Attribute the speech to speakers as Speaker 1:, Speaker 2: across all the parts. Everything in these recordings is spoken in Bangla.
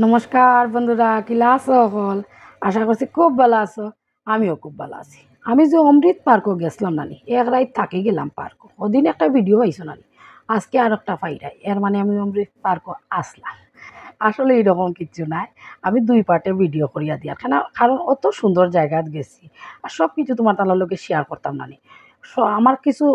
Speaker 1: নমস্কার বন্ধুরা, কিলা আছো সকল? আশা করছি খুব ভালো আছো। আমিও খুব ভালো আছি। আমি যে অমৃত পার্কও গেছিলাম নানি, এক রাত থাকি গেলাম পার্ক। ওদিন একটা ভিডিও পাইছো নানি, আজকে আর একটা পাইরাই, এর মানে আমি অমৃত পার্কও আসলাম। আসলে এইরকম কিচ্ছু নাই, আমি দুই পার্টে ভিডিও করিয়া দিয়ার কারণ অত সুন্দর জায়গাত গেছি আর সব কিছু তোমার তার লগে শেয়ার করতাম নানি। আমার কিছু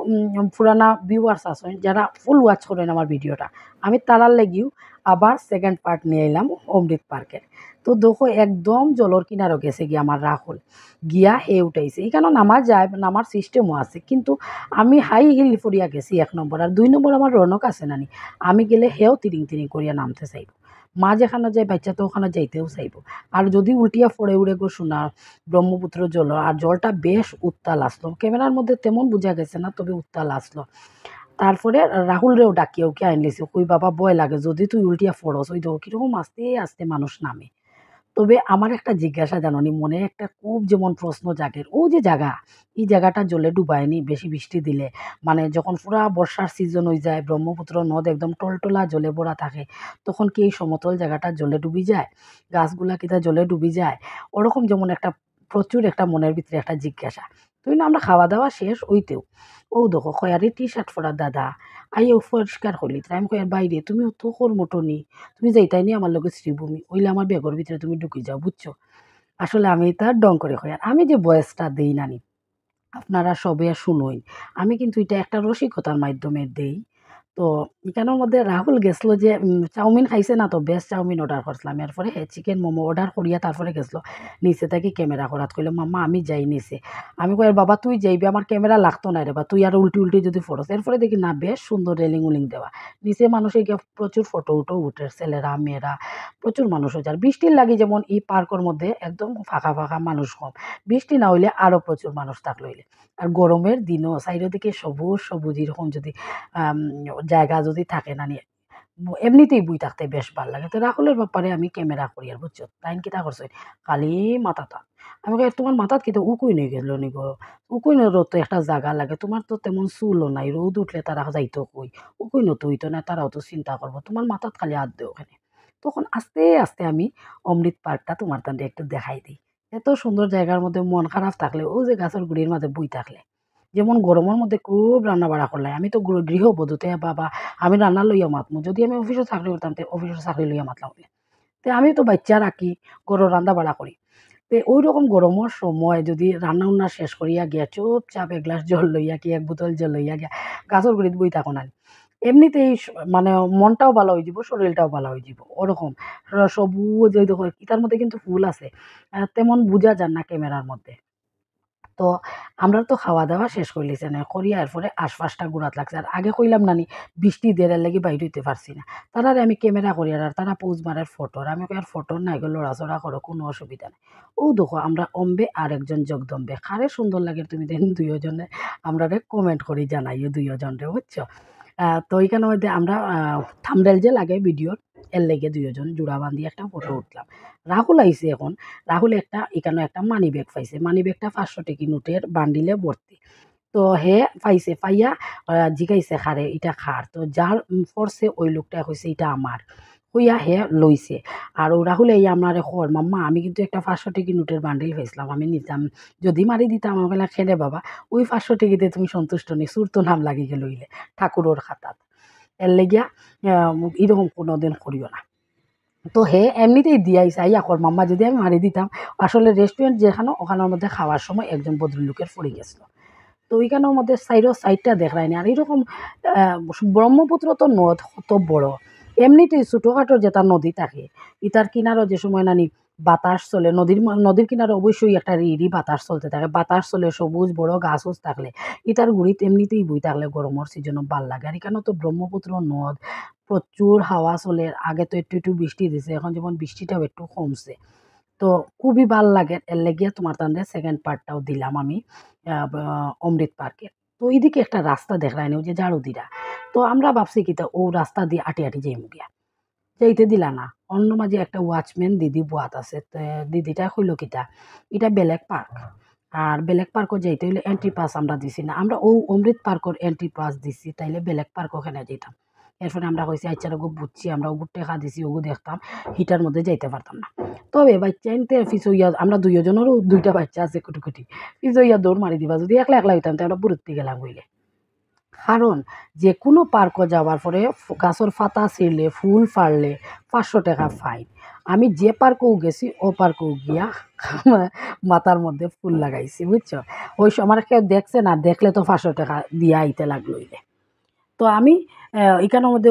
Speaker 1: পুরানা ভিউয়ার্স আছেন যারা ফুল ওয়াচ করেন আমার ভিডিওটা, আমি তারার লেগেও আবার সেকেন্ড পার্ট নিয়ে এলাম অমৃত পার্কের। তো দেখো একদম জলর কিনারও গেছে গিয়ে আমার রাহুল, গিয়া হে উঠাইছে এখানে নামা যায়, নামার সিস্টেমও আছে, কিন্তু আমি হাই হিল ফরিয়া গেছি এক নম্বর, আর দুই নম্বর আমার রনক আছে নানি, আমি গেলে হেও তিরিং তিরিং করিয়া নামতে চাইব। মা যেখানে যায় বাচ্চা তো ওখানে যাইতেও চাইব। আর যদি উল্টিয়া ফড়ে উড়ে গো শোনা ব্রহ্মপুত্র জল, আর জলটা বেশ উত্তাল আসলো, ক্যামেরার মধ্যে তেমন বোঝা গেছে না, তবে উত্তাল আসলো। তারপরে রাহুলরেও ডাকিয়ে ওকে আনলিছি, কই বাবা ভয় লাগে যদি তুই উল্টিয়া ফড়স, ওই দেখো কিরকম আস্তে আস্তে মানুষ নামে। তবে আমার একটা জিজ্ঞাসা জাননি, মনে একটা খুব যেমন প্রশ্ন জাগের, ও যে জায়গা, এই জায়গাটা জলে ডুবায়নি বেশি বৃষ্টি দিলে, মানে যখন পুরা বর্ষার সিজন হয়ে যায়, ব্রহ্মপুত্র নদ একদম টলটলা জলে ভরা থাকে, তখন কি এই সমতল জায়গাটা জলে ডুবি যায়, গাছগুলা কিতা জলে ডুবি যায়, ওরকম যেমন একটা প্রচুর একটা মনের ভিতরে একটা জিজ্ঞাসা। তুই না আমরা খাওয়া দাওয়া শেষ হইতেও ও দেখো খয়ারি টি শার্ট পরা দাদা আইও পরিষ্কার করলি, তাই আমি কয়ার বাইরে তুমি তো কর মতনি, তুমি যাইতাই নি আমার লগে শ্রীভূমি, ওইলে আমার বেগর ভিতরে তুমি ঢুকি যাও, বুঝছো? আসলে আমি তার ডং করে কই, আর আমি যে বয়সটা দেই নানি, আপনারা সবে শুনোই, আমি কিন্তু এটা একটা রসিকতার মাধ্যমে দেই। তো এখানের মধ্যে রাহুল গেছিল যে চাউমিন খাইছে না, তো বেস্ট চাউমিন অর্ডার করছিলাম, এরপরে চিকেন মোমো অর্ডার করিয়া তারপরে গেছিল নিচে থেকে ক্যামেরা করাত, কইলে মাম্মা আমি যাই নিচে। আমি কই বাবা তুই যাইবি, আমার ক্যামেরা লাগতো না রে বা, তুই আর উল্টি উল্টি যদি ফটোস, এরপরে দেখি না বেশ সুন্দর রেলিং উলিং দেওয়া, নিচে মানুষে গিয়ে প্রচুর ফটো উটো উঠে, ছেলেরা মেয়েরা প্রচুর মানুষ হয়ে যায়। বৃষ্টির লাগে যেমন এই পার্কের মধ্যে একদম ফাঁকা ফাঁকা মানুষ কম, বৃষ্টি না হইলে আরও প্রচুর মানুষ থাকলে হইলে। আর গরমের দিনও চারিদিকে সবুজ সবুজ এরকম যদি আম জায়গা যদি থাকে না নিয়ে, এমনিতেই বই থাকতে বেশ ভাল লাগে। তো রাহুলের ব্যাপারে আমি ক্যামেরা করি, আর বুঝছো তাইন কিতা করছে, খালি মাথাটা, আমি কই তোমার মাথাত কিতা উকুই নই গেল নি গো, উকুই ন তো একটা জায়গা লাগে, তোমার তো তেমন চুলও নাই, রোদ উঠলে তারা যাইতো কই, উকুই ন তো হইতো না, তারাও তো চিন্তা করবো, তোমার মাথাত খালি হাত দেও ওখানে। তখন আস্তে আস্তে আমি অমৃত পার্কটা তোমার তান্ডে একটু দেখাই দিই। এত সুন্দর জায়গার মধ্যে মন খারাপ থাকলে ও যে গাছের গুড়ির মাঝে বই থাকলে, যেমন গরমের মধ্যে খুব রান্না বাড়া করলাই, আমি তো গৃহবধূতে বাবা, আমি রান্না লইয়া মাতমু, যদি আমি অফিসে চাকরি করতাম তো অফিসের চাকরি লইয়া মাতলাম, তো আমি তো বাচ্চা রাখি, গরু রান্না বাড়া করি। তো ওই রকম গরমের সময় যদি রান্না উন্না শেষ করিয়া গিয়া চুপচাপ এক গ্লাস জল লইয়া কি এক বোতল জল লইয়া গিয়া গাছের গুড়িত বই থাকো না, এমনিতেই মানে মনটাও ভালো হয়ে যাব, শরীরটাও ভালো হয়ে যাব, ওরকম সবুজ ওই দেখো ইটার মধ্যে কিন্তু ফুল আছে, তেমন বোঝা যান না ক্যামেরার মধ্যে। তো আমরা তো খাওয়া দাওয়া শেষ করে লিছে না করিয়া, এরপরে আশপাশটা ঘুরাত লাগছে, আর আগে কইলাম নানি বৃষ্টি দেড়ের লাগি বাইরে হইতে পারছি না, তারারে আমি ক্যামেরা করি, আর তারা পোজ মারার ফটো, আর আমি আর ফটো নাই গো, লড়াচড়া করো কোনো অসুবিধা নেই। ও দেখো আমরা অম্বে আর একজন জগদম্বে, খারে সুন্দর লাগে তুমি দেন দুইজনে, আমরা কমেন্ট করি জানাইও দুইজন রে, বুঝছো? তো এইখানের মধ্যে আমরা থাম্বনেল যে লাগে ভিডিওর, এর লেগে দুইজন জোড়া বান্ধি একটা ফটো উঠলাম। রাহুল আইছে এখন, রাহুল একটা এখানে একটা মানি ব্যাগ পাইছে, মানি ব্যাগটা 500 টাকি নোটের বান্ডিলে ভর্তি। তো হে পাইছে, পাইয়া জিগাইছে খারে এটা খার, তো যার পড়ছে ওই লোকটা কইছে এটা আমার, কইয়া হে লইছে। আর ও রাহুল এই আমারে কর মাম্মা আমি কিন্তু একটা 500 টাকি নোটের বান্ডিল পাইছিলাম, আমি নিতাম যদি মারি দিতাম, আমি বললাম খেলে বাবা ওই 500 টাকিতে তুমি সন্তুষ্ট নি, সুর তো নাম লাগি গেল হইলে ঠাকুরের খাতাত, এর লেগিয়া এরকম কোনোদিন করিও না। তো হে এমনিতেই দিয়াইছে আইয়া কর মাম্মা যদি আমি মারি দিতাম। আসলে রেস্টুরেন্ট যেখানে ওখানের মধ্যে খাওয়ার সময় একজন ভদ্রলোকের পড়ে গেছিল, তো ওইখানের মধ্যে সাইডটা দেখায়নি। আর এইরকম ব্রহ্মপুত্র তো নদ কত বড়, এমনিতেই ছোটোখাটো যেটা নদী থাকে, ইটার কিনারও যে সময় নানি বাতাস চলে, নদীর কিনারে অবশ্যই একটা রিরি বাতাস চলতে থাকে, বাতাস চলে সবুজ বড় গাছ উছ থাকলে, ইটার গুড়িত এমনিতেই বই থাকলে গরমের সিজনও ভাল লাগে। আর এখানে তো ব্রহ্মপুত্র নদ, প্রচুর হাওয়া চলে, আগে তো একটু একটু বৃষ্টি দিছে, এখন যেমন বৃষ্টিটাও একটু কমছে, তো খুবই ভাল লাগে, এর লেগিয়া তোমার তান্ডে সেকেন্ড পার্টটাও দিলাম আমি অমৃত পার্কে। তো এইদিকে একটা রাস্তা দেখলাম ওই যে ঝাড়ুদিরা, তো আমরা ভাবছি কি তা ও রাস্তা দিয়ে আটি আটি যাইমু গিয়া, যাইতে দিলা না। অন্য মাঝে একটা ওয়াচম্যান দিদি বুয়াত আছে, দিদিটা কইল কিতা এটা বেলেগ পার্ক, আর বেলেগ পার্কও যাইতে হইলে এন্ট্রি পাস আমরা দিছি না, আমরা ও অমৃত পার্কের এন্ট্রি পাস দিছি, তাইলে বেলেগ পার্ক ওখানে যেতাম। এরপরে আমরা কইছি আচ্ছা ওগো বুঝছি আমরা ওগো টেকা দিছি ওগো দেখতাম হিটার মধ্যে যাইতে পারতাম না। তবে বাচ্চা এনতে ফিস হইয়া আমরা দুইজনেরও দুইটা বাচ্চা আছে কুটি কুটি ফিস হইয়া দৌড় মারি দিবা যদি একলা একলা হইতাম তো আমরা বুড়িতে গেলাম হইলে। কারণ যে কোনো পার্কও যাওয়ার পরে গাছের পাতা ছিঁড়লে ফুল ফাড়লে 500 টাকা ফাইন। আমি যে পার্কেও গেছি ও পার্কেও গিয়া মাথার মধ্যে ফুল লাগাইছি বুঝছো। ওই আমার কেউ দেখছে না দেখলে তো 500 টাকা দিয়া আইতে লাগলো ইলে। তো আমি এখানের মধ্যে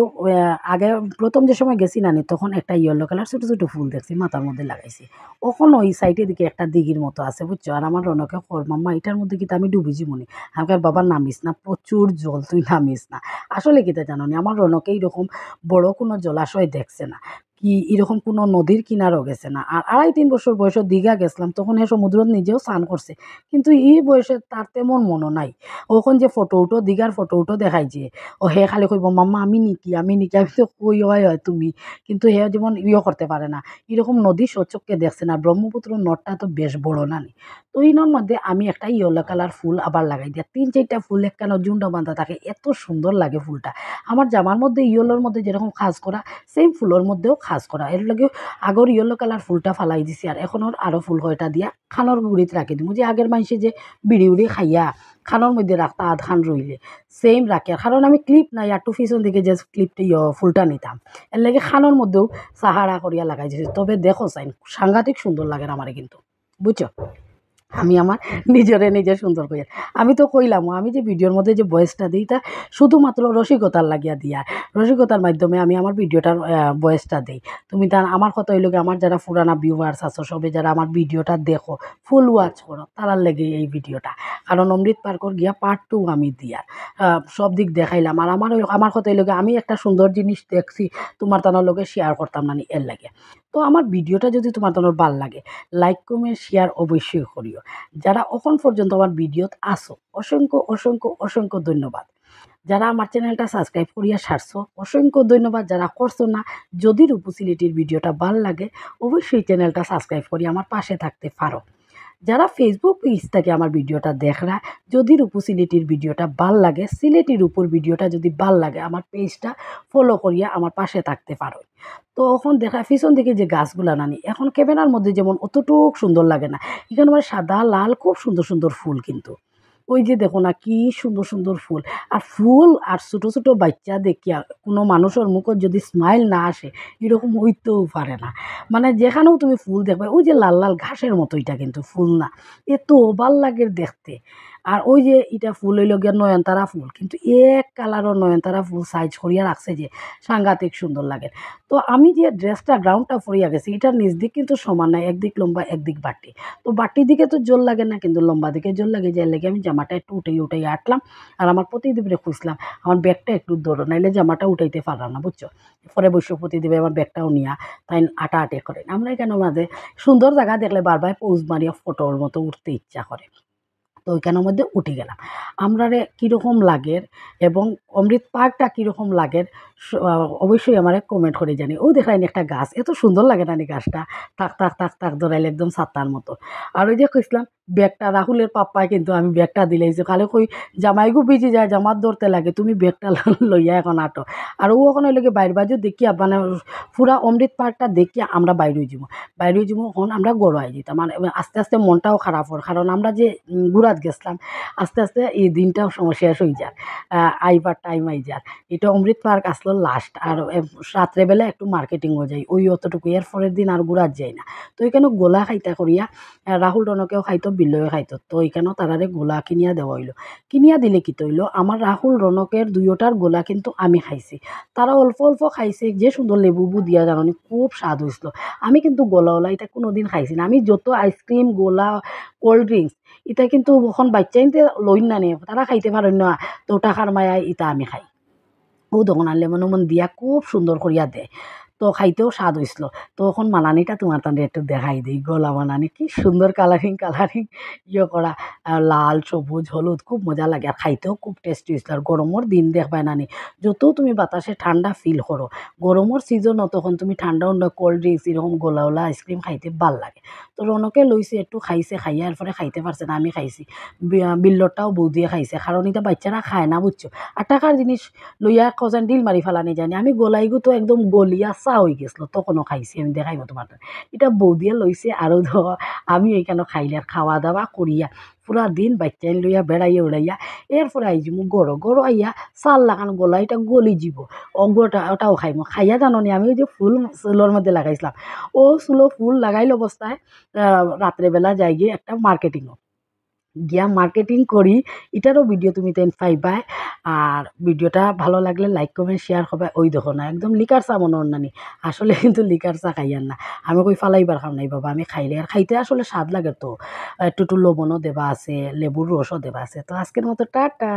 Speaker 1: আগে প্রথম যে সময় গেছি নানি তখন একটা ইয়েলো কালার ছোটো ছোটো ফুল দেখছি মাথার মধ্যে লাগাইছি। ওখন ওই সাইডের দিকে একটা দিঘির মতো আছে বুঝছো। আর আমার রনকে কর মাম্মা এটার মধ্যে কিন্তু আমি ডুবিছি মনে। আমাকে বাবা নামিস না প্রচুর জল তুই নামিস না। আসলে কিতা জানো নি আমার রনকে এইরকম বড় কোনো জলাশয় দেখছে না কি এরকম কোনো নদীর কিনারও গেছে না। আর 2.5-3 বছর বয়সে দীঘা গেছিলাম তখন এ সমুদ্র নিজেও স্নান করছে কিন্তু এই বয়সে তার তেমন মনও নাই। ওখন যে ফটো উঠো দীঘার ফটো উঠো দেখাইছে ও হে খালি কইব মাম্মা আমি নিকি আমি তো কই হয় হয় তুমি কিন্তু হে যেমন করতে পারে না। এরকম নদী সচক্ষে দেখছে না। ব্রহ্মপুত্র নদটা তো বেশ বড় না নি। তো ইনোর মধ্যে আমি একটা ইয়েলো কালার ফুল আবার লাগাই দিয়া 3-4টা ফুল একখানা জুন্ডা বাঁধা থাকে এত সুন্দর লাগে ফুলটা। আমার জামার মধ্যে ইয়েলোর মধ্যে যেরকম খাজ করা সেম ফুলের মধ্যেও খাজ করা এর লাগে আগর ইয়েলো কালার ফুলটা ফালাই দিছি আর এখন আরও ফুল কয়টা দিয়া খানোর গুড়িতে রাখি দিমু যে আগের মানুষে যে বিড়ি উড়ি খাইয়া খানোর মধ্যে রাখতা আধ খান রইলে সেম রাখি। কারণ আমি ক্লিপ নাই একটু পিছন দিকে যে ক্লিপটা ফুলটা নিতাম এর লাগে খানোর মধ্যেও সাহারা করিয়া লাগাই দিয়েছি। তবে দেখো সাইন সাংঘাতিক সুন্দর লাগে আমারে কিন্তু বুঝছো। আমি আমার নিজে সুন্দর করি। আমি তো কইলাম আমি যে ভিডিওর মধ্যে যে ভয়েসটা দিই তা শুধুমাত্র রসিকতার লাগিয়া দিয়া রসিকতার মাধ্যমে আমি আমার ভিডিওটার ভয়েসটা দিই। তুমি তার আমার কথা হইল আমার যারা পুরানা ভিউয়ার্স আছো সবে যারা আমার ভিডিওটা দেখো ফুল ওয়াচ করো তারার লেগে এই ভিডিওটা। কারণ অমৃত পার্কর গিয়া পার্ট 2 আমি দিয়ার সব দিক দেখাইলাম। আর আমার কথা হইল আমি একটা সুন্দর জিনিস দেখছি তোমার তানোর লগে শেয়ার করতাম না এর লাগে। তো আমার ভিডিওটা যদি তোমার তানোর ভাল লাগে লাইক কমেন্ট শেয়ার অবশ্যই করিও। যারা এখন পর্যন্ত আমার ভিডিওত আসো অসংখ্য অসংখ্য অসংখ্য ধন্যবাদ। যারা আমার চ্যানেলটা সাবস্ক্রাইব করিয়া সারছো অসংখ্য ধন্যবাদ। যারা করছো না যদি রূপসী ভিডিওটা ভাল লাগে অবশ্যই চ্যানেলটা সাবস্ক্রাইব করি আমার পাশে থাকতে পারো। যারা ফেসবুক পেজ থেকে আমার ভিডিওটা দেখরা যদি রূপসী ভিডিওটা ভাল লাগে সিলেটির উপর ভিডিওটা যদি ভাল লাগে আমার পেজটা ফলো করিয়া আমার পাশে থাকতে পারো। তো এখন দেখা পিছন দিকে যে গাছগুলা নানি এখন ক্যামেরার মধ্যে যেমন অতটুক সুন্দর লাগে না। এখানে আমার সাদা লাল খুব সুন্দর সুন্দর ফুল কিন্তু ওই যে দেখো না কি সুন্দর সুন্দর ফুল। আর ফুল আর ছোটো ছোটো বাচ্চা দেখিয়া কোনো মানুষের মুখত যদি স্মাইল না আসে এরকম হইতেও পারে না। মানে যেখানেও তুমি ফুল দেখবে ওই যে লাল লাল ঘাসের মতো এটা কিন্তু ফুল না এত ভাল লাগে দেখতে। আর ওই যে এটা ফুল হইল গিয়া নয়নতারা ফুল কিন্তু এক কালারের নয়নতারা ফুল সাইজ করিয়া রাখছে যে সাংঘাতিক সুন্দর লাগে। তো আমি যে ড্রেসটা গ্রাউন্ডটা পরিয়া গেছি এটার নিচ দিক কিন্তু সমান নাই একদিক লম্বা একদিক বাটি। তো বাটির দিকে তো জোর লাগে না কিন্তু লম্বা দিকে জোর লাগে যে লেগে আমি জামাটা একটু উঠাই আটলাম। আর আমার প্রতিদিনে খুঁজলাম আমার ব্যাগটা একটু দৌড়ো নাইলে জামাটা উঠাইতে পারলাম না বুঝছো। পরে বৈশ্য প্রতিদিনে আমার ব্যাগটাও নিয়া তাই আটা করেন আমরা এখানে মাঝে সুন্দর জায়গা দেখলে বারবার পোজ মারিয়া ফটোর মতো উঠতে ইচ্ছা করে। তো ওইখানের মধ্যে উঠে গেলাম। আমরারে কীরকম লাগের এবং অমৃত পার্কটা কীরকম লাগের অবশ্যই আমারে কমেন্ট করে জানি। ও দেখলাম একটা গাছ এত সুন্দর লাগে না গাছটা তাক তাক তাক তাক ধরাইলে একদম সাত্তার মতো। আর ওই যে কইসলাম ব্যাগটা রাহুলের পাপ্পায় কিন্তু আমি ব্যাগটা দিলেইছি খালি কই জামাইগু ভিজি যায় জামাত ধরতে লাগে তুমি ব্যাগটা লইয়া এখন আটো। আর ও ওখানে লগে বাইর বাজু দেখিয়া মানে পুরা অমৃত পার্কটা দেখিয়া আমরা বাইরে যাবো এখন আমরা গড়াই যেতাম মানে আস্তে আস্তে মনটাও খারাপ হয় কারণ আমরা যে ঘুরাত গেছিলাম আস্তে আস্তে এই দিনটাও শেষ হয়ে যায় আইবার টাইম আই যার। এটা অমৃত পার্ক আসলো লাস্ট আর রাত্রেবেলা একটু মার্কেটিংও যাই ওই অতটুকু এর পরের দিন আর ঘুরাত যাই না। তো এখানে গোলা খাইতা করিয়া রাহুল রনকেও খাইতো বিল্লয়ও খাইতো। তো এখানেও তারারে গোলা কিনিয়া দেওয়া হইলো। কিনিয়া দিলে কি তৈল আমার রাহুল রনকের দুইটার গোলা কিন্তু আমি খাইছি। তারা অল্প অল্প খাইছে যে সুন্দর লেবু দিয়া জানি খুব স্বাদ হয়েছিল। আমি কিন্তু গোলাওয়ালা এটা কোনো দিন খাইছি না। আমি যত আইসক্রিম গোলা কোল্ড ড্রিঙ্কস এটা কিন্তু এখন বাচ্চা ইনতে লইন না নিয়ে তারা খাইতে পারেন না। তো টাকার মায়ায় ইটা আমি খাই। ও দোকান আনলে মনে মন দিয়া খুব সুন্দর করিয়া দেয়। তো খাইতেও স্বাদ হয়েছিল। তখন মানানিটা তোমার তাদের একটু দেখাই দিই। গলা মানানি কি সুন্দর কালারিং কালারিং করা লাল সবুজ হলুদ খুব মজা লাগে আর খাইতেও খুব টেস্টি হয়েছিল। আর গরমের দিন দেখবাই নানি যত তুমি বাতাসে ঠান্ডা ফিল করো, গরমের সিজনও তখন তুমি ঠান্ডা ঠান্ডা কোল্ড ড্রিঙ্কস এরকম গোলাওলা আইসক্রিম খাইতে ভাল লাগে। তো রনকে লইছে একটু খাইছে, খাইয়া এরপরে খাইতে পারছে না, আমি খাইছি। বিল্লরটাও বৌদিয়ে খাইছে, কারণ এটা বাচ্চারা খায় না বুঝছো। আর টাকার জিনিস লইয়া কজন ডিল মারি ফেলানি জানি, আমি গলাইগু তো একদম গলিয়া চা হয়ে গেছিলো, তখনও খাইছি আমি, দেখাইব তোমার। এটা বৌদিয়ে লইছে আরও আমি ওইখানে খাইলে আর খাওয়া দাওয়া করিয়া পুরা দিন বাচ্চাই লইয়া বেড়াইয়া উড়াইয়া এরপরে আইজি মু গড়ো গড়ো আইয়া চাল লাগান গলা এটা গলি যাব ওটাও খাইমো খাইয়া জানি আমি ওই যে ফুল চুলোর মধ্যে লাগাইছিলাম, ও চুলো ফুল লাগাইল অবস্থায় রাত্রেবেলা যাই গিয়ে একটা মার্কেটিংও গিয়া মার্কেটিং করি, এটারও ভিডিও তুমি তেন পাইবা। আর ভিডিওটা ভালো লাগলে লাইক কমেন্ট শেয়ার হবে। ওই দেখো না একদম লিকার চা মনে নানি, আসলে কিন্তু লিকার চা খাইয়ার না, আমি কই ফালাইবার খাম নাই বাবা, আমি খাইলে আর খাইতে আসলে স্বাদ লাগে। তো একটু একটু লবণও দেবা আছে, লেবুর রসও দেবা আছে। তো আজকের মতো টাটা।